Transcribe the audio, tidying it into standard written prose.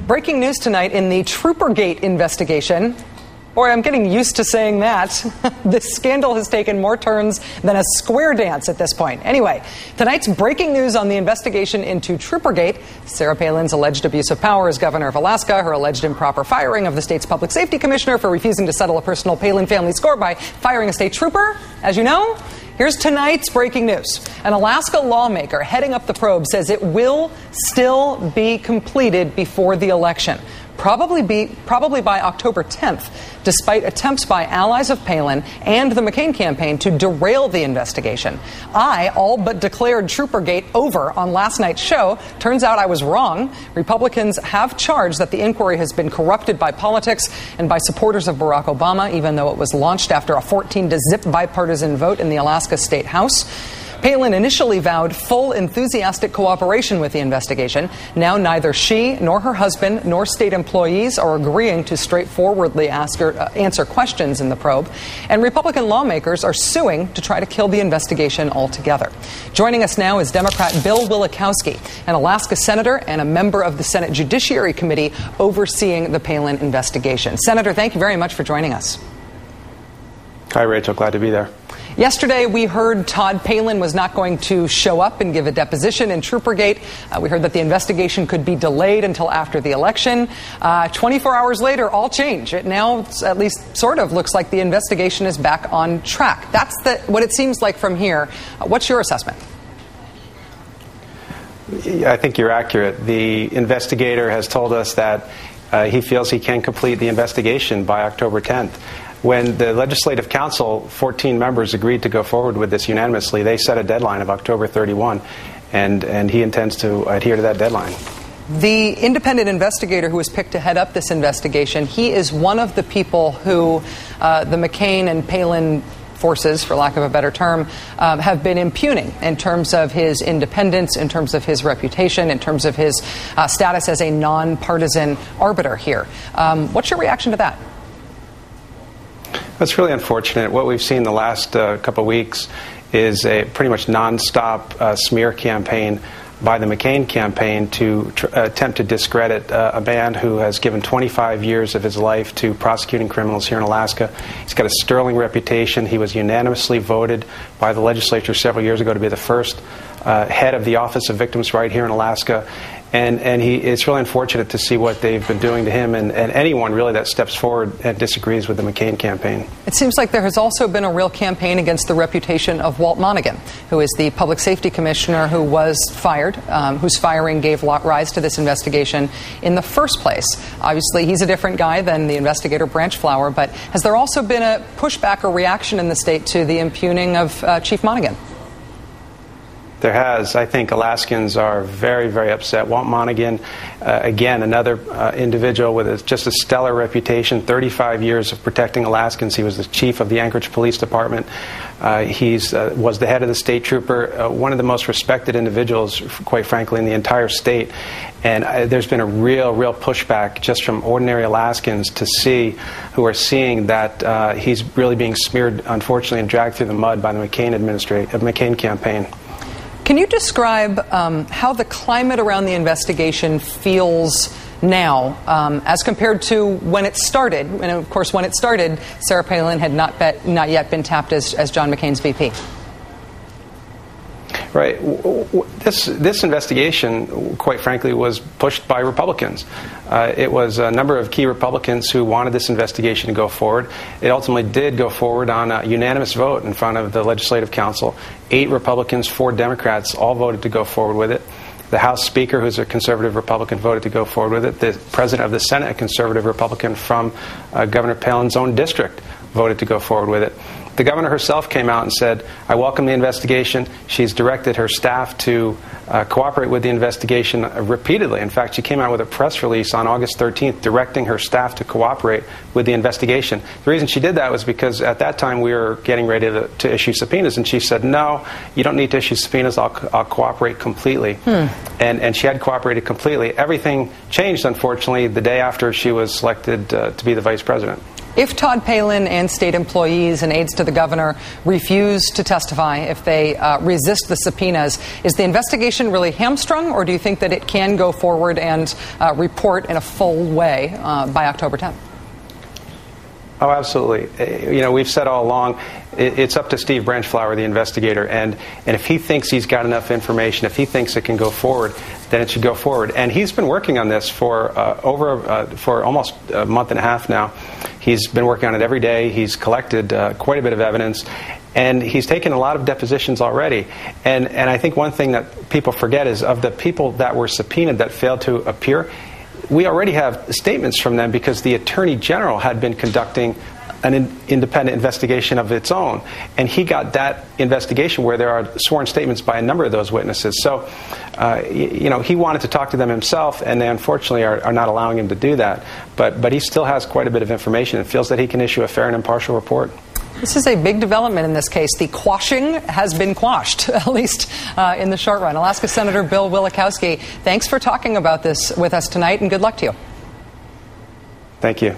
Breaking news tonight in the Troopergate investigation. Boy, I'm getting used to saying that. This scandal has taken more turns than a square dance at this point. Anyway, tonight's breaking news on the investigation into Troopergate: Sarah Palin's alleged abuse of power as governor of Alaska, her alleged improper firing of the state's public safety commissioner for refusing to settle a personal Palin family score by firing a state trooper. As you know, here's tonight's breaking news. An Alaska lawmaker heading up the probe says it will still be completed before the election. Probably by October 10th, despite attempts by allies of Palin and the McCain campaign to derail the investigation. I all but declared Troopergate over on last night's show. Turns out I was wrong. Republicans have charged that the inquiry has been corrupted by politics and by supporters of Barack Obama, even though it was launched after a 14-0 bipartisan vote in the Alaska State House. Palin initially vowed full enthusiastic cooperation with the investigation. Now neither she nor her husband nor state employees are agreeing to straightforwardly answer questions in the probe. And Republican lawmakers are suing to try to kill the investigation altogether. Joining us now is Democrat Bill Wielechowski, an Alaska senator and a member of the Senate Judiciary Committee overseeing the Palin investigation. Senator, thank you very much for joining us. Hi, Rachel. Glad to be there. Yesterday, we heard Todd Palin was not going to show up and give a deposition in Troopergate. We heard that the investigation could be delayed until after the election. 24 hours later, all change. It now at least sort of looks like the investigation is back on track. That's what it seems like from here. What's your assessment? I think you're accurate. The investigator has told us that he feels he can complete the investigation by October 10th. When the Legislative Council, 14 members, agreed to go forward with this unanimously, they set a deadline of October 31, and he intends to adhere to that deadline. The independent investigator who was picked to head up this investigation, he is one of the people who the McCain and Palin forces, for lack of a better term, have been impugning in terms of his independence, in terms of his reputation, in terms of his status as a nonpartisan arbiter here. What's your reaction to that? That's really unfortunate. What we've seen the last couple of weeks is a pretty much nonstop smear campaign by the McCain campaign to attempt to discredit a man who has given 25 years of his life to prosecuting criminals here in Alaska. He's got a sterling reputation. He was unanimously voted by the legislature several years ago to be the first head of the Office of Victims' Right here in Alaska. And it's really unfortunate to see what they've been doing to him and anyone really that steps forward and disagrees with the McCain campaign. It seems like there has also been a real campaign against the reputation of Walt Monaghan, who is the public safety commissioner who was fired, whose firing gave rise to this investigation in the first place. Obviously, he's a different guy than the investigator Branch Flower, but has there also been a pushback or reaction in the state to the impugning of Chief Monaghan? There has. I think Alaskans are very, very upset. Walt Monaghan, again, another individual with just a stellar reputation, 35 years of protecting Alaskans. He was the chief of the Anchorage Police Department. He was the head of the state trooper, one of the most respected individuals, quite frankly, in the entire state. And there's been a real pushback just from ordinary Alaskans to see, who are seeing that he's really being smeared, unfortunately, and dragged through the mud by the McCain campaign. Can you describe how the climate around the investigation feels now as compared to when it started? And of course, when it started, Sarah Palin had not yet been tapped as John McCain's VP. Right. This investigation, quite frankly, was pushed by Republicans. It was a number of key Republicans who wanted this investigation to go forward. It ultimately did go forward on a unanimous vote in front of the Legislative Council. 8 Republicans, 4 Democrats all voted to go forward with it. The House Speaker, who's a conservative Republican, voted to go forward with it. The President of the Senate, a conservative Republican from Governor Palin's own district, voted to go forward with it. The governor herself came out and said, I welcome the investigation. She's directed her staff to cooperate with the investigation repeatedly. In fact, she came out with a press release on August 13th directing her staff to cooperate with the investigation. The reason she did that was because at that time we were getting ready to issue subpoenas, and she said, no, you don't need to issue subpoenas. I'll cooperate completely. And she had cooperated completely. Everything changed, unfortunately, the day after she was selected to be the vice president. If Todd Palin and state employees and aides to the governor refuse to testify, if they resist the subpoenas, is the investigation investigation really hamstrung, or do you think that it can go forward and report in a full way by October 10th? Oh, absolutely. We've said all along, it's up to Steve Branchflower, the investigator, and if he thinks he's got enough information, if he thinks it can go forward, then it should go forward. And he's been working on this for almost a month and a half now. He's been working on it every day. He's collected quite a bit of evidence, and he's taken a lot of depositions already. And I think one thing that people forget is of the people that were subpoenaed that failed to appear, we already have statements from them because the Attorney General had been conducting an independent investigation of its own. And he got that investigation where there are sworn statements by a number of those witnesses. So, he wanted to talk to them himself, and they unfortunately are not allowing him to do that. But he still has quite a bit of information and feels that he can issue a fair and impartial report. This is a big development in this case. The quashing has been quashed, at least in the short run. Alaska Senator Bill Wielechowski, thanks for talking about this with us tonight, and good luck to you. Thank you.